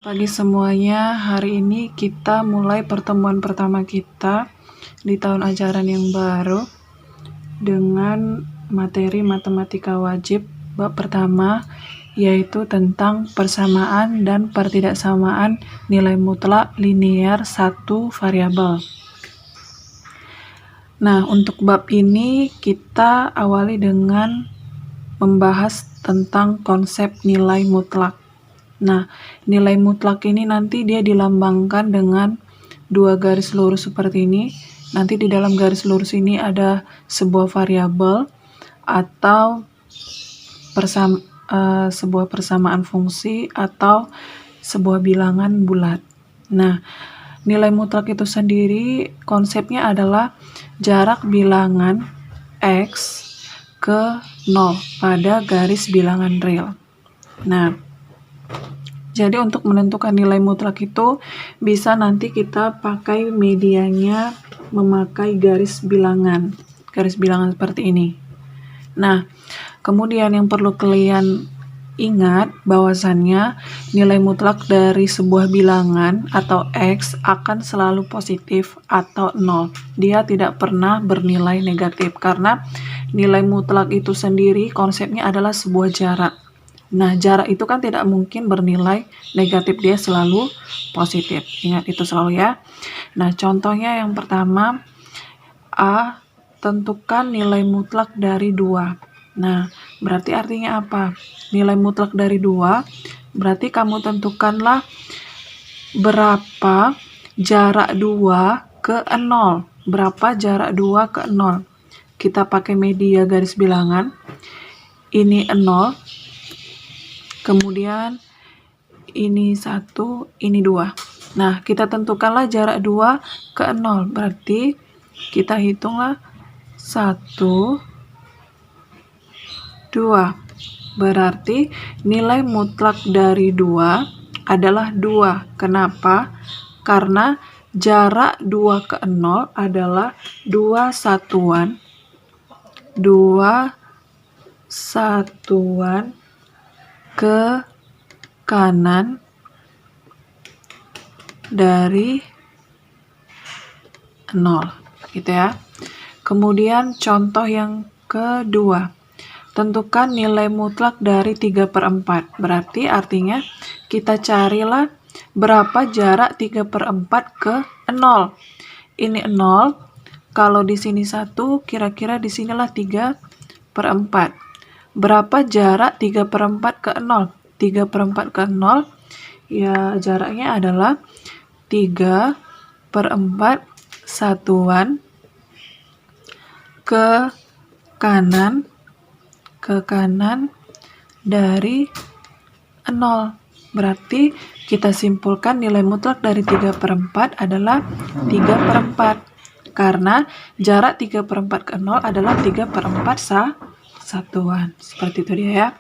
Pagi semuanya, hari ini kita mulai pertemuan pertama kita di tahun ajaran yang baru dengan materi matematika wajib bab pertama, yaitu tentang persamaan dan pertidaksamaan nilai mutlak linear satu variabel. Nah, untuk bab ini kita awali dengan membahas tentang konsep nilai mutlak. Nah, nilai mutlak ini nanti dia dilambangkan dengan dua garis lurus seperti ini. Nanti di dalam garis lurus ini ada sebuah variabel atau sebuah persamaan fungsi atau sebuah bilangan bulat. Nah, nilai mutlak itu sendiri konsepnya adalah jarak bilangan X ke 0 pada garis bilangan real. Nah, jadi untuk menentukan nilai mutlak itu bisa nanti kita pakai medianya memakai garis bilangan seperti ini. Nah, kemudian yang perlu kalian ingat bahwasannya nilai mutlak dari sebuah bilangan atau X akan selalu positif atau 0. Dia tidak pernah bernilai negatif karena nilai mutlak itu sendiri konsepnya adalah sebuah jarak. Nah, jarak itu kan tidak mungkin bernilai negatif, dia selalu positif. Ingat itu selalu ya. Nah, contohnya yang pertama, A, tentukan nilai mutlak dari 2. Nah, berarti artinya apa? Nilai mutlak dari 2, berarti kamu tentukanlah berapa jarak 2 ke 0. Berapa jarak 2 ke 0. Kita pakai media garis bilangan. Ini 0. Kemudian ini 1, ini 2. Nah, kita tentukanlah jarak 2 ke 0. Berarti kita hitunglah 1, 2. Berarti nilai mutlak dari 2 adalah 2. Kenapa? Karena jarak 2 ke 0 adalah 2 satuan. 2 satuan ke kanan dari 0, gitu ya. Kemudian contoh yang kedua, tentukan nilai mutlak dari 3/4. Berarti artinya kita carilah berapa jarak 3/4 ke 0. Ini 0, kalau di sini 1, kira-kira di sinilah 3/4. Berapa jarak 3/4 ke 0? 3/4 ke 0, ya jaraknya adalah 3/4 satuan ke kanan dari 0. Berarti kita simpulkan nilai mutlak dari 3/4 adalah 3/4. Karena jarak 3/4 ke 0 adalah 3/4 satuan. Seperti itu dia ya.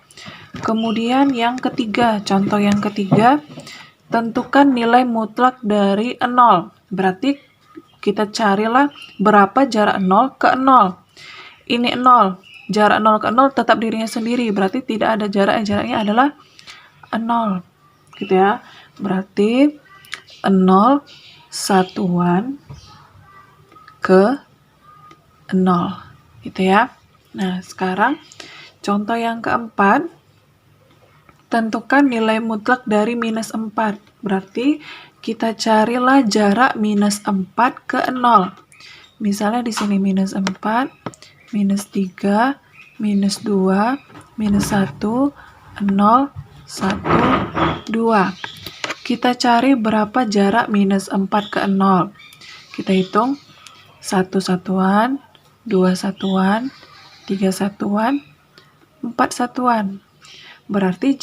Kemudian yang ketiga, contoh yang ketiga, tentukan nilai mutlak dari 0. Berarti kita carilah berapa jarak 0 ke 0. Ini 0. Jarak 0 ke 0 tetap dirinya sendiri. Berarti tidak ada jarak, jaraknya adalah 0. Gitu ya. Berarti 0 satuan ke 0. Gitu ya. Nah, sekarang contoh yang keempat, tentukan nilai mutlak dari -4. Berarti kita carilah jarak -4 ke 0. Misalnya di sini -4, -3, -2, -1, 0, 1, 2. Kita cari berapa jarak -4 ke 0. Kita hitung 1 satuan, 2 satuan, 3 satuan, 4 satuan. Berarti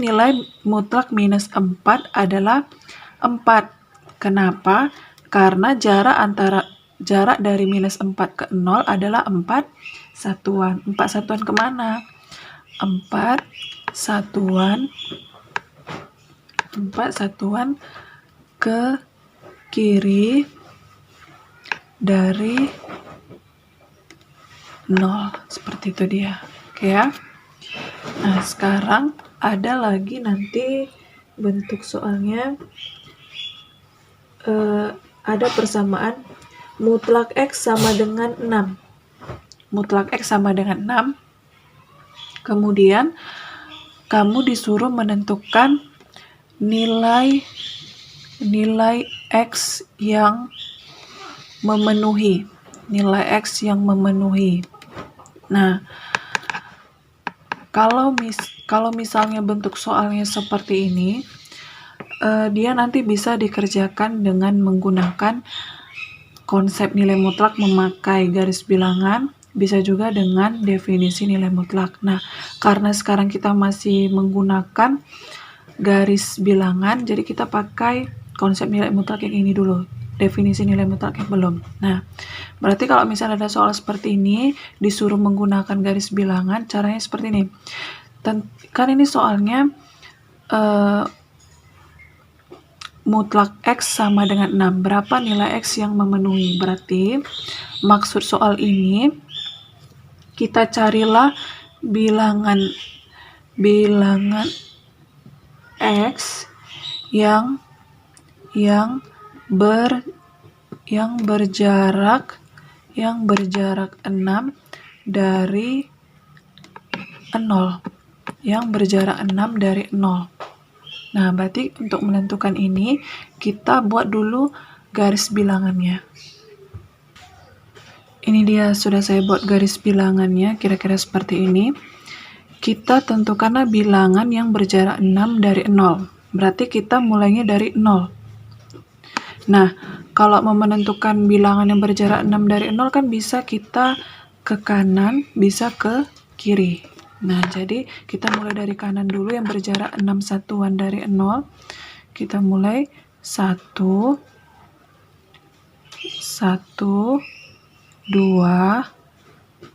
nilai mutlak -4 adalah 4. Kenapa? Karena jarak dari -4 ke 0 adalah 4 satuan. 4 satuan kemana? 4 satuan ke kiri dari 0. Seperti itu dia. Oke ya. Nah, sekarang ada lagi nanti bentuk soalnya ada persamaan mutlak X sama dengan 6. Mutlak X sama dengan 6. Kemudian kamu disuruh menentukan nilai X yang memenuhi. Nilai X yang memenuhi. Nah, kalau misalnya bentuk soalnya seperti ini, dia nanti bisa dikerjakan dengan menggunakan konsep nilai mutlak memakai garis bilangan, bisa juga dengan definisi nilai mutlak. Nah, karena sekarang kita masih menggunakan garis bilangan, jadi kita pakai konsep nilai mutlak yang ini dulu, definisi nilai mutlak yang belum. Nah, berarti kalau misalnya ada soal seperti ini, disuruh menggunakan garis bilangan, caranya seperti ini. Kan ini soalnya mutlak X sama dengan 6. Berapa nilai X yang memenuhi? Berarti maksud soal ini, kita carilah bilangan X yang berjarak 6 dari 0. Yang berjarak 6 dari 0. Nah, berarti untuk menentukan ini, kita buat dulu garis bilangannya. Ini dia, sudah saya buat garis bilangannya, kira-kira seperti ini. Kita tentukanlah bilangan yang berjarak 6 dari 0. Berarti kita mulainya dari 0. Nah, kalau mau menentukan bilangan yang berjarak 6 dari 0 kan bisa kita ke kanan, bisa ke kiri. Nah, jadi kita mulai dari kanan dulu yang berjarak 6 satuan dari 0. Kita mulai 1, 2,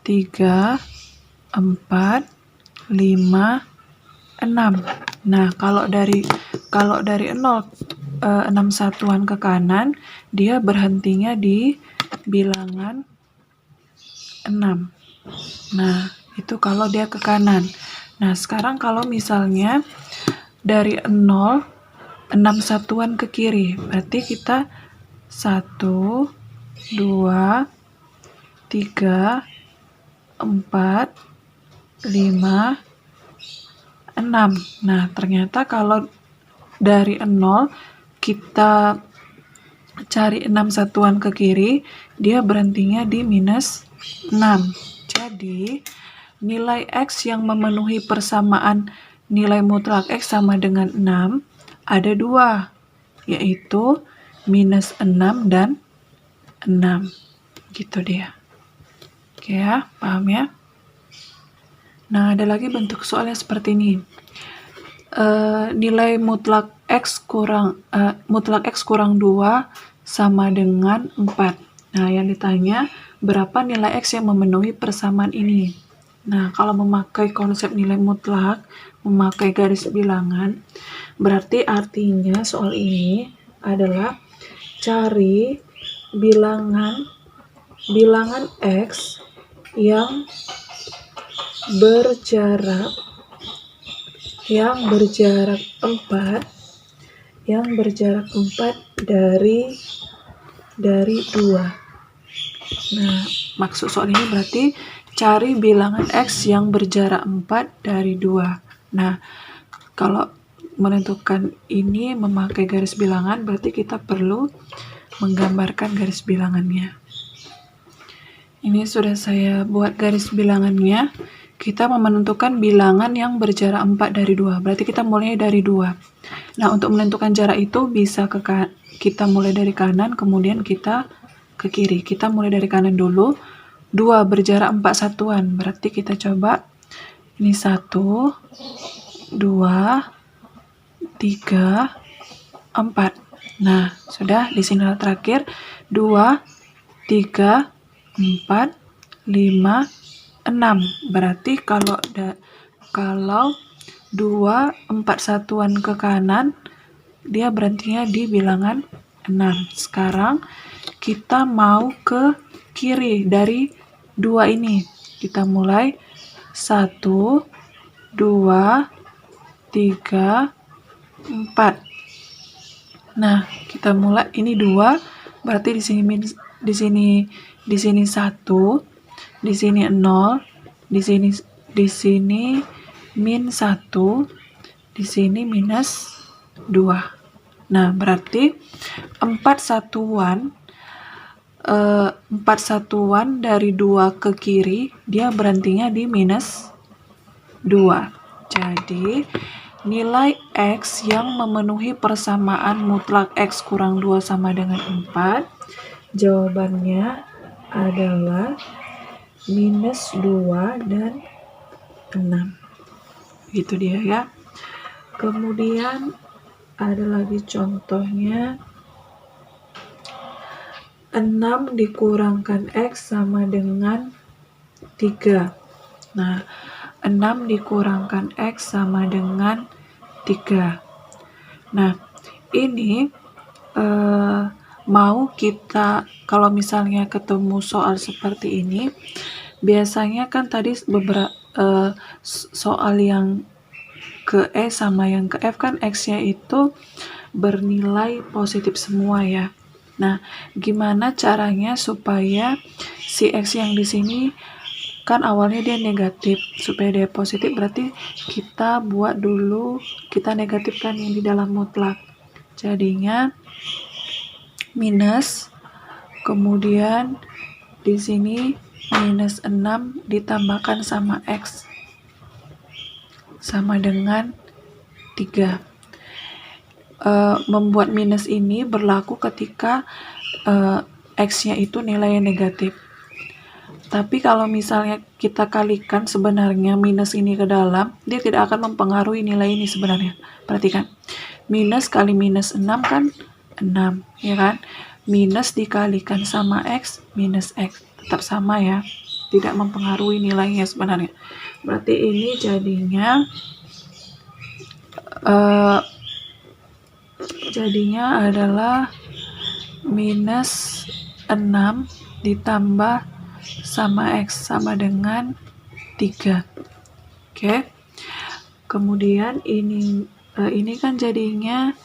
3, 4, 5, 6. Nah, kalau dari 0, 6 satuan ke kanan, dia berhentinya di bilangan 6. Nah, itu kalau dia ke kanan. Nah, sekarang kalau misalnya dari 0, 6 satuan ke kiri, berarti kita 1, 2, 3, 4, 5, 6. Nah, ternyata kalau dari 0 kita cari 6 satuan ke kiri, dia berhentinya di minus 6. Jadi, nilai X yang memenuhi persamaan nilai mutlak X sama dengan 6 ada 2, yaitu minus 6 dan 6. Gitu dia. Oke ya, paham ya? Nah, ada lagi bentuk soalnya seperti ini. Nilai mutlak X kurang 2 sama dengan 4. Nah, yang ditanya, berapa nilai X yang memenuhi persamaan ini? Nah, kalau memakai konsep nilai mutlak, memakai garis bilangan, berarti artinya soal ini adalah cari bilangan X yang berjarak 4 dari 2. Nah, maksud soal ini berarti cari bilangan X yang berjarak 4 dari 2. Nah, kalau menentukan ini memakai garis bilangan, berarti kita perlu menggambarkan garis bilangannya. Ini sudah saya buat garis bilangannya. Kita mau menentukan bilangan yang berjarak 4 dari 2. Berarti kita mulai dari 2. Nah, untuk menentukan jarak itu bisa kita mulai dari kanan, kemudian kita ke kiri. Kita mulai dari kanan dulu. 2 berjarak 4 satuan. Berarti kita coba ini 1, 2, 3, 4. Nah, sudah di sini terakhir 2, 3, 4, 5, 6. Berarti kalau 2, 4 satuan ke kanan, dia berhentinya di bilangan 6. Sekarang kita mau ke kiri dari 2 ini. Kita mulai 1, 2, 3, 4. Nah, kita mulai, ini 2, berarti di sini di sini 1, di sini 0, di sini min 1, di sini minus 2. Nah, berarti 4 satuan dari 2 ke kiri, dia berhentinya di minus 2. Jadi, nilai X yang memenuhi persamaan mutlak X kurang 2 sama dengan 4, jawabannya adalah minus 2 dan 6. Gitu dia ya. Kemudian ada lagi contohnya, 6 dikurangkan X sama dengan 3. Nah, 6 dikurangkan X sama dengan 3. Nah, ini mau kita, kalau misalnya ketemu soal seperti ini, biasanya kan tadi soal yang ke E sama yang ke F kan X-nya itu bernilai positif semua ya. Nah, gimana caranya supaya si X yang di sini kan awalnya dia negatif, supaya dia positif berarti kita buat dulu, kita negatifkan yang di dalam mutlak. Jadinya minus, kemudian di sini minus 6 ditambahkan sama X sama dengan 3. Membuat minus ini berlaku ketika X-nya itu nilai negatif. Tapi kalau misalnya kita kalikan sebenarnya minus ini ke dalam, dia tidak akan mempengaruhi nilai ini sebenarnya. Perhatikan, minus kali minus 6 kan 6, ya kan? Minus dikalikan sama X, minus X. Tetap sama ya, tidak mempengaruhi nilainya sebenarnya. Berarti ini jadinya adalah minus 6 ditambah sama X sama dengan 3. Oke. Kemudian ini kan jadinya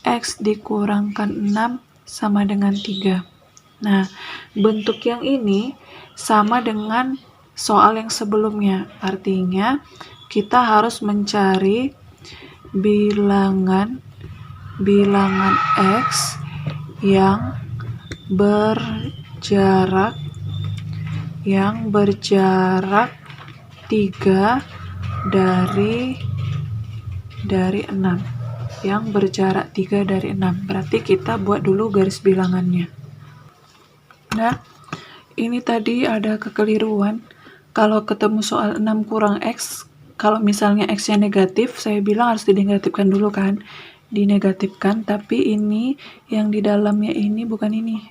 X dikurangkan 6 sama dengan 3. Nah, bentuk yang ini sama dengan soal yang sebelumnya. Artinya kita harus mencari bilangan X yang berjarak 3 dari 6. Yang berjarak 3 dari 6. Berarti kita buat dulu garis bilangannya. Nah, ini tadi ada kekeliruan. Kalau ketemu soal 6 kurang X, kalau misalnya X-nya negatif, saya bilang harus dinegatifkan dulu kan. Dinegatifkan, tapi ini yang di dalamnya ini bukan ini.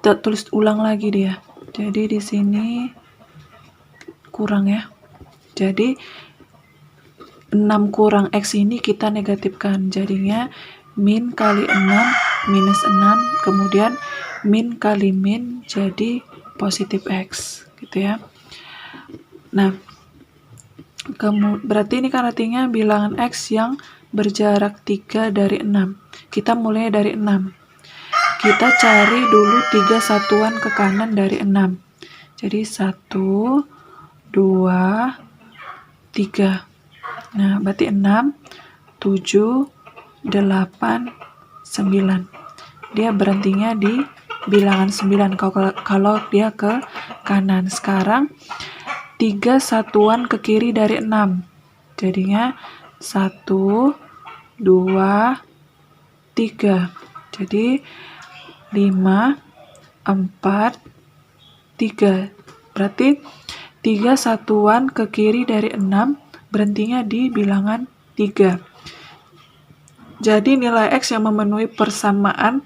Kita tulis ulang lagi dia. Jadi di sini kurang ya. Jadi 6 kurang X ini kita negatifkan. Jadinya min kali 6 minus 6, kemudian min kali min jadi positif X gitu ya. Nah, berarti ini kan artinya bilangan X yang berjarak 3 dari 6. Kita mulai dari 6. Kita cari dulu 3 satuan ke kanan dari 6. Jadi 1, 2, 3. Nah, berarti 6, 7, 8, 9. Dia berhentinya di bilangan 9 kalau dia ke kanan. Sekarang 3 satuan ke kiri dari 6. Jadinya 1, 2, 3. Jadi 5, 4, 3. Berarti 3 satuan ke kiri dari 6 berhentinya di bilangan 3. Jadi nilai X yang memenuhi persamaan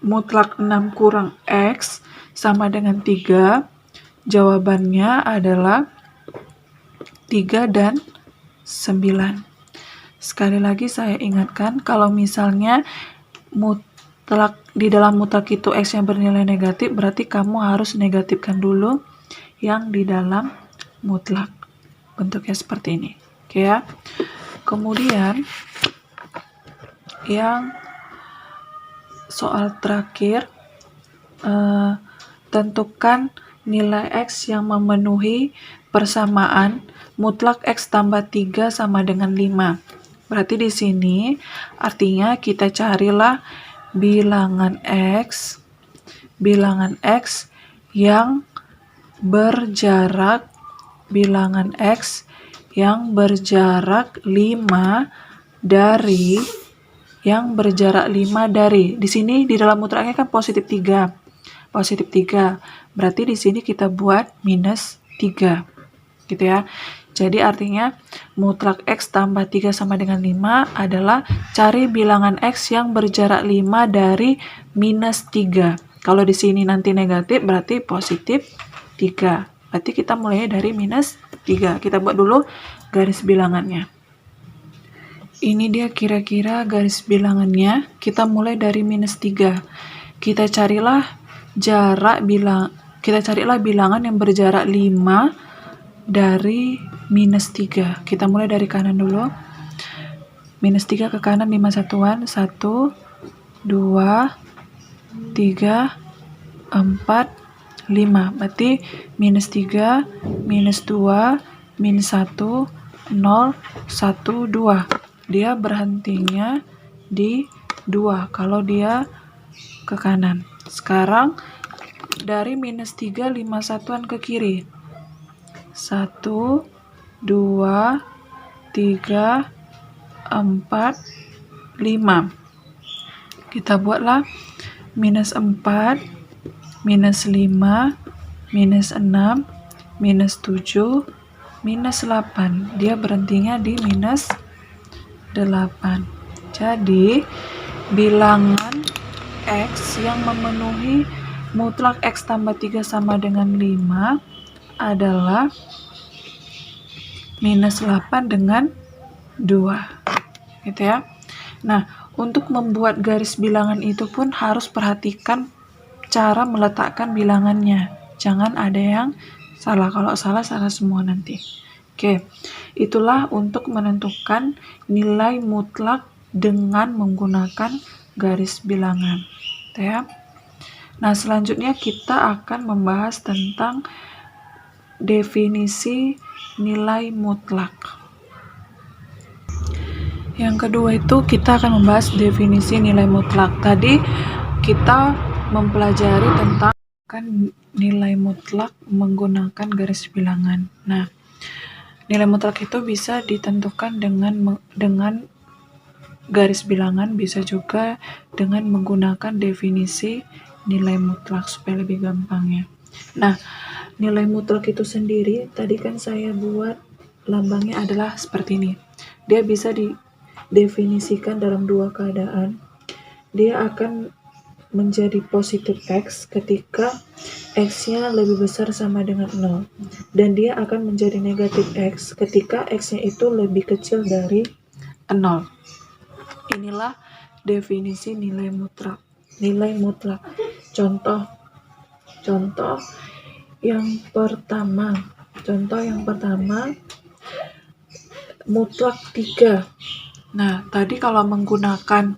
mutlak 6 kurang X sama dengan 3. Jawabannya adalah 3 dan 9. Sekali lagi saya ingatkan, kalau misalnya di dalam mutlak itu X yang bernilai negatif, berarti kamu harus negatifkan dulu yang di dalam mutlak. Bentuknya seperti ini. Oke ya. Kemudian yang soal terakhir, tentukan nilai X yang memenuhi persamaan mutlak X tambah 3 sama dengan 5. Berarti di sini artinya kita carilah bilangan X yang berjarak 5 dari di sini di dalam mutlaknya kan positif 3. Berarti di sini kita buat minus 3. Gitu ya. Jadi artinya mutlak X tambah 3 sama dengan 5 adalah cari bilangan X yang berjarak 5 dari minus 3. Kalau di sini nanti negatif berarti positif 3. Berarti kita mulai dari minus 3. Kita buat dulu garis bilangannya. Ini dia kira-kira garis bilangannya. Kita mulai dari minus 3. Kita carilah bilangan yang berjarak 5 dari minus 3. Kita mulai dari kanan dulu. Minus 3 ke kanan 5 satuan. 1, 2, 3, 4, 5. Berarti minus 3, minus 2, minus 1, 0, 1, 2. Dia berhentinya di 2 kalau dia ke kanan. Sekarang dari minus 3, 5 satuan ke kiri. 1, 2, 3, 4, 5. Kita buatlah minus 4, minus 5, minus 6, minus 7, minus 8. Dia berhentinya di minus 8. Jadi bilangan X yang memenuhi mutlak X tambah 3 sama dengan 5 adalah minus 8 dengan 2. Gitu ya. Nah, untuk membuat garis bilangan itu pun harus perhatikan cara meletakkan bilangannya. Jangan ada yang salah. Kalau salah semua nanti. Oke, itulah untuk menentukan nilai mutlak dengan menggunakan garis bilangan. Gitu ya. Nah, selanjutnya kita akan membahas tentang definisi nilai mutlak. Yang kedua itu kita akan membahas definisi nilai mutlak. Tadi kita mempelajari tentang nilai mutlak menggunakan garis bilangan. Nah, nilai mutlak itu bisa ditentukan dengan garis bilangan, bisa juga dengan menggunakan definisi nilai mutlak supaya lebih gampangnya. Nah, nilai mutlak itu sendiri, tadi kan saya buat lambangnya adalah seperti ini. Dia bisa didefinisikan dalam dua keadaan. Dia akan menjadi positif X ketika X-nya lebih besar sama dengan 0. Dan dia akan menjadi negatif X ketika X-nya itu lebih kecil dari 0. Inilah definisi nilai mutlak. Contoh yang pertama, mutlak 3. Nah, tadi kalau menggunakan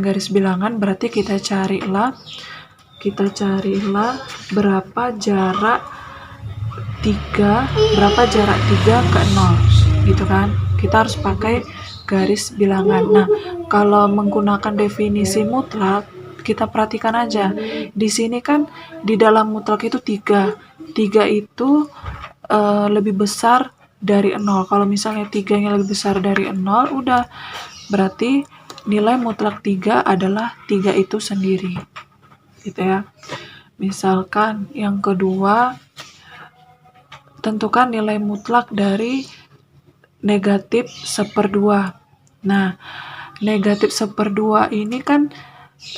garis bilangan berarti kita carilah berapa jarak 3 ke 0 gitu kan. Kita harus pakai garis bilangan. Nah, kalau menggunakan definisi mutlak, kita perhatikan aja. Di sini kan di dalam mutlak itu 3. 3 itu lebih besar dari 0. Kalau misalnya 3-nya lebih besar dari 0, udah berarti nilai mutlak 3 adalah 3 itu sendiri. Gitu ya. Misalkan yang kedua, tentukan nilai mutlak dari negatif 1/2. Nah, negatif 1/2 ini kan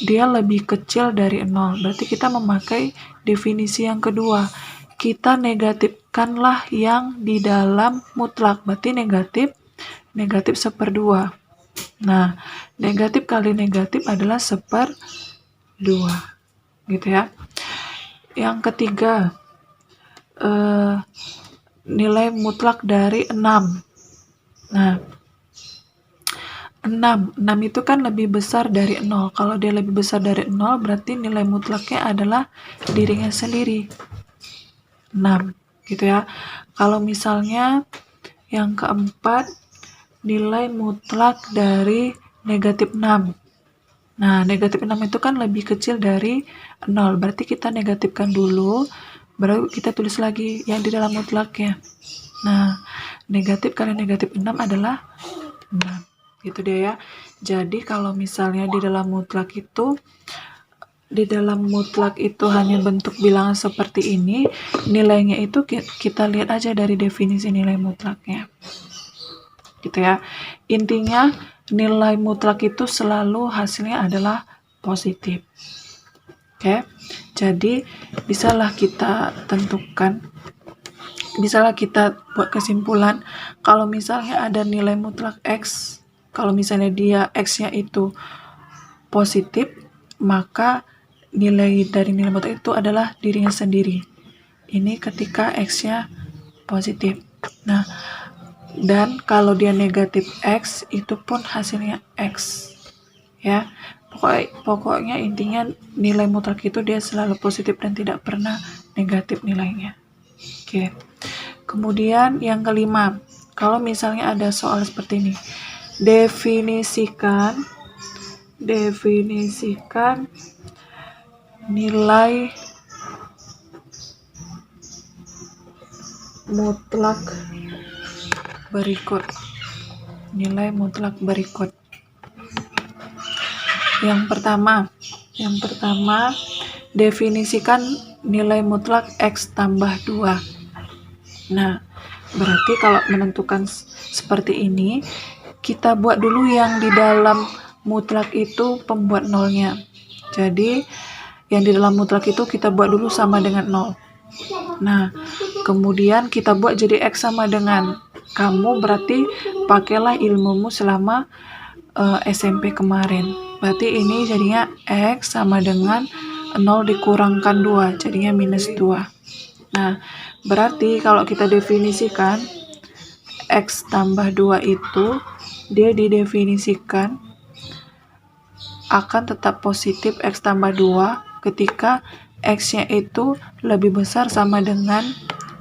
dia lebih kecil dari 0. Berarti kita memakai definisi yang kedua. Kita negatifkanlah yang di dalam mutlak. Berarti negatif 1/2. Nah, negatif kali negatif adalah 1/2. Gitu ya. Yang ketiga, nilai mutlak dari 6. Nah, 6 itu kan lebih besar dari 0. Kalau dia lebih besar dari 0, berarti nilai mutlaknya adalah dirinya sendiri. 6, gitu ya. Kalau misalnya yang keempat, nilai mutlak dari negatif 6. Nah, negatif 6 itu kan lebih kecil dari 0. Berarti kita negatifkan dulu, baru kita tulis lagi yang di dalam mutlaknya. Nah, negatif kali negatif 6 adalah 6. Gitu deh ya. Jadi kalau misalnya di dalam mutlak itu hanya bentuk bilangan seperti ini, nilainya itu kita lihat aja dari definisi nilai mutlaknya. Gitu ya. Intinya nilai mutlak itu selalu hasilnya adalah positif. Oke. Jadi bisalah kita buat kesimpulan kalau misalnya ada nilai mutlak X, kalau misalnya dia X-nya itu positif, maka nilai dari nilai mutlak itu adalah dirinya sendiri. Ini ketika X-nya positif. Nah, dan kalau dia negatif X, itu pun hasilnya X. Ya, pokoknya intinya nilai mutlak itu dia selalu positif dan tidak pernah negatif nilainya. Oke. Kemudian yang kelima, kalau misalnya ada soal seperti ini, definisikan nilai mutlak berikut. Yang pertama, definisikan nilai mutlak X tambah 2. Nah, berarti kalau menentukan seperti ini, kita buat dulu yang di dalam mutlak itu pembuat nolnya. Jadi, yang di dalam mutlak itu kita buat dulu sama dengan 0. Nah, kemudian kita buat jadi X sama dengan, kamu berarti pakailah ilmumu selama SMP kemarin. Berarti ini jadinya X sama dengan 0 dikurangkan 2, jadinya minus 2. Nah, berarti kalau kita definisikan X tambah 2 itu, dia didefinisikan akan tetap positif X tambah 2 ketika X-nya itu lebih besar sama dengan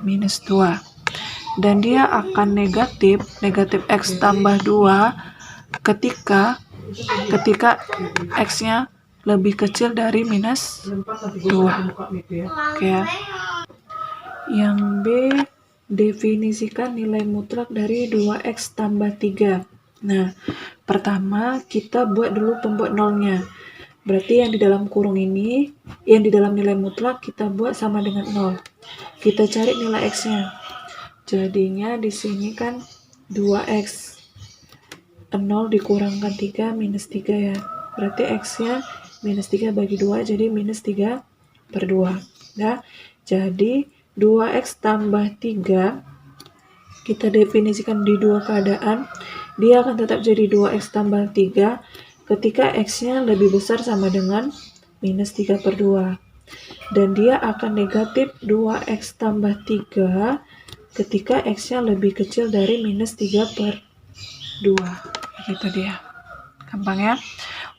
minus 2. Dan dia akan negatif X tambah 2 ketika X-nya lebih kecil dari minus 2. Oke ya. Yang B, definisikan nilai mutlak dari 2X tambah 3. Nah, pertama kita buat dulu pembuat nolnya. Berarti yang di dalam kurung ini, yang di dalam nilai mutlak kita buat sama dengan 0. Kita cari nilai X-nya. Jadinya di sini kan 2X. 0 dikurangkan 3 minus 3 ya. Berarti X-nya minus 3 bagi 2 jadi minus 3/2. Nah, jadi 2X tambah 3 kita definisikan di dua keadaan, dia akan tetap jadi 2X tambah 3 ketika X-nya lebih besar sama dengan minus 3/2. Dan dia akan negatif 2X tambah 3 ketika X-nya lebih kecil dari minus 3/2. Gitu dia. Gampang ya.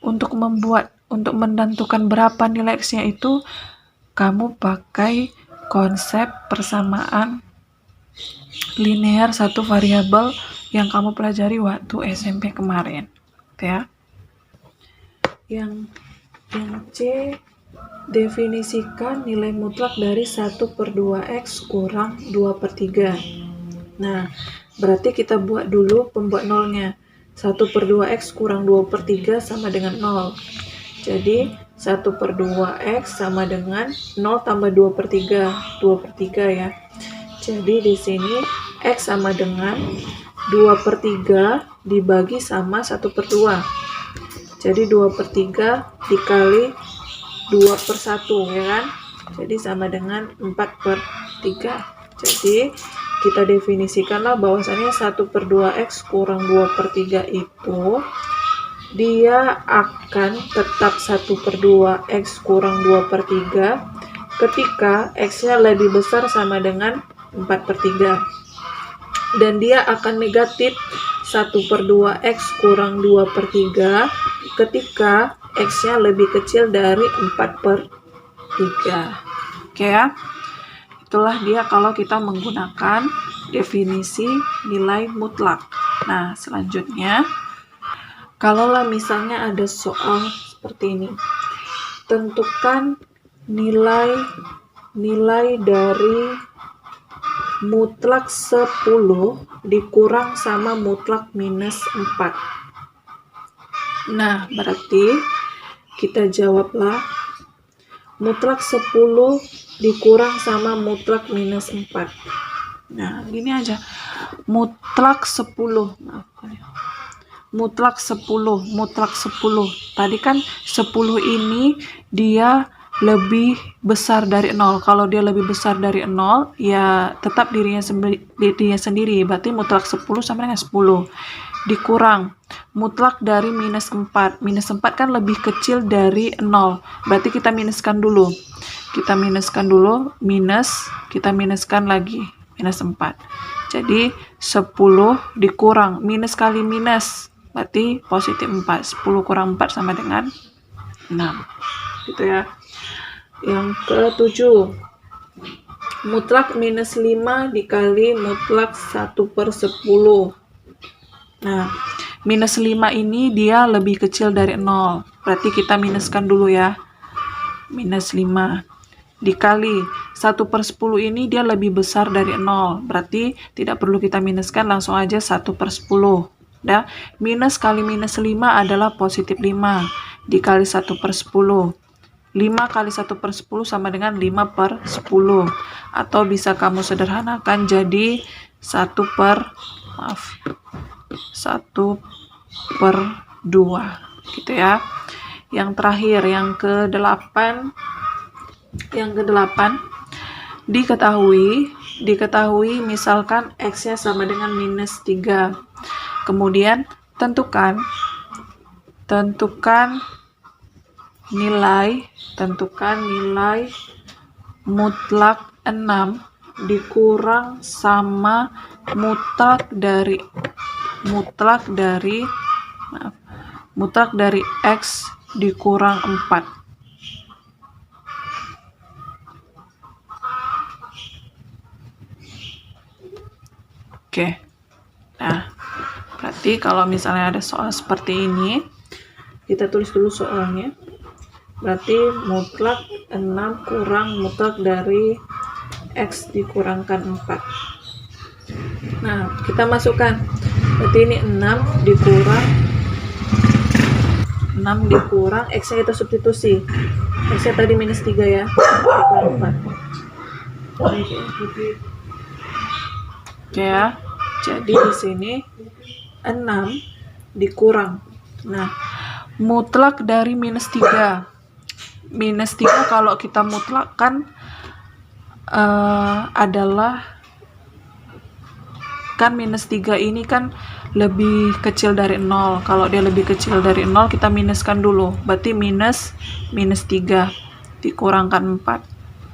Untuk menentukan berapa nilai X-nya itu, kamu pakai konsep persamaan linear satu variabel yang kamu pelajari waktu SMP kemarin. Ya. Yang C, definisikan nilai mutlak dari 1/2X kurang 2/3. Nah, berarti kita buat dulu pembuat nolnya. 1/2X kurang 2/3 sama dengan 0. Jadi 1/2X sama dengan 0 tambah 2/3, 2/3 ya. Jadi di sini X sama dengan 2/3 dibagi sama 1/2. Jadi 2/3 dikali 2/1 ya kan. Jadi sama dengan 4/3. Jadi kita definisikanlah bahwasannya 1/2X kurang 2/3 itu dia akan tetap 1/2X kurang 2/3 ketika X-nya lebih besar sama dengan 4/3. dan dia akan negatif 1/2x kurang 2/3 ketika x-nya lebih kecil dari 4/3. Oke ya, itulah dia kalau kita menggunakan definisi nilai mutlak. Nah, selanjutnya, kalaulah misalnya ada soal seperti ini, tentukan nilai dari mutlak 10 dikurang sama mutlak minus 4. Nah, berarti kita jawablah mutlak 10 dikurang sama mutlak minus 4. Nah, gini aja. Mutlak 10. Mutlak 10. Tadi kan 10 ini dia lebih besar dari 0. Kalau dia lebih besar dari 0, ya tetap dirinya sendiri. Berarti mutlak 10 sama dengan 10. Dikurang mutlak dari minus 4. Minus 4 kan lebih kecil dari 0. Berarti kita minuskan dulu. Kita minuskan lagi. Minus 4. Jadi 10 dikurang. Minus kali minus. Berarti positif 4. 10 kurang 4 sama dengan 6. Gitu ya. Yang ke-7, mutlak minus 5 dikali mutlak 1/10. Nah, minus 5 ini dia lebih kecil dari 0. Berarti kita minuskan dulu ya. Minus 5 dikali 1/10 ini dia lebih besar dari 0. Berarti tidak perlu kita minuskan, langsung aja 1/10. Nah, minus kali minus 5 adalah positif 5 dikali 1/10. 5 kali 1/10 sama dengan 5/10. Atau bisa kamu sederhanakan jadi 1/2. Gitu ya. Yang terakhir, yang ke-8. Diketahui misalkan x-nya sama dengan minus 3. Kemudian tentukan nilai mutlak 6 dikurang sama mutlak dari x dikurang 4. Oke. Nah, berarti kalau misalnya ada soal seperti ini, kita tulis dulu soalnya. Berarti mutlak 6 kurang mutlak dari x dikurangkan 4. Nah, kita masukkan. Berarti ini 6 dikurang x-nya kita substitusi. X-nya tadi minus 3 ya. Dikurang 4. Oke ya. Jadi di sini 6 dikurang. Nah, mutlak dari minus 3. Minus 3 kalau kita mutlakkan adalah kan minus 3 ini kan lebih kecil dari 0. Kalau dia lebih kecil dari 0, kita minuskan dulu. Berarti minus 3 dikurangkan 4.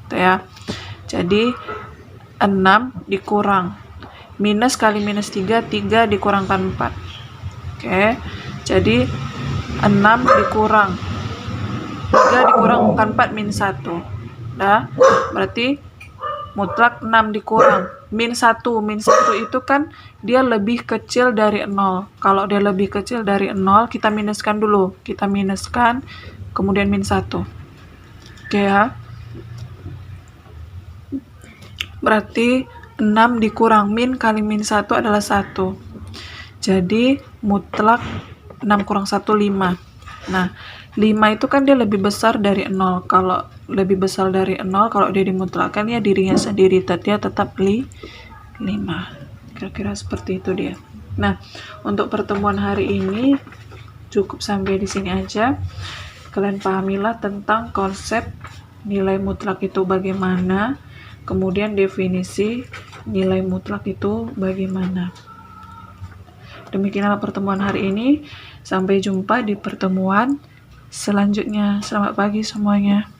Gitu ya. Jadi 6 dikurang. Minus kali minus 3 dikurangkan 4. Oke. Jadi 6 dikurang 3 dikurang 4 min 1. Nah, berarti mutlak 6 dikurang min 1. Min 1 itu kan dia lebih kecil dari 0. Kalau dia lebih kecil dari 0, kita minuskan dulu. Kita minuskan, kemudian min 1. Oke ya. Berarti 6 dikurang min kali min 1 adalah 1. Jadi mutlak 6 kurang 1, 5. Nah, 5 itu kan dia lebih besar dari 0. Kalau lebih besar dari 0, kalau dia dimutlakkan ya dirinya sendiri, dia tetap 5. Kira-kira seperti itu dia. Nah, untuk pertemuan hari ini cukup sampai di sini aja. Kalian pahamilah tentang konsep nilai mutlak itu bagaimana, kemudian definisi nilai mutlak itu bagaimana. Demikianlah pertemuan hari ini. Sampai jumpa di pertemuan selanjutnya. Selamat pagi semuanya.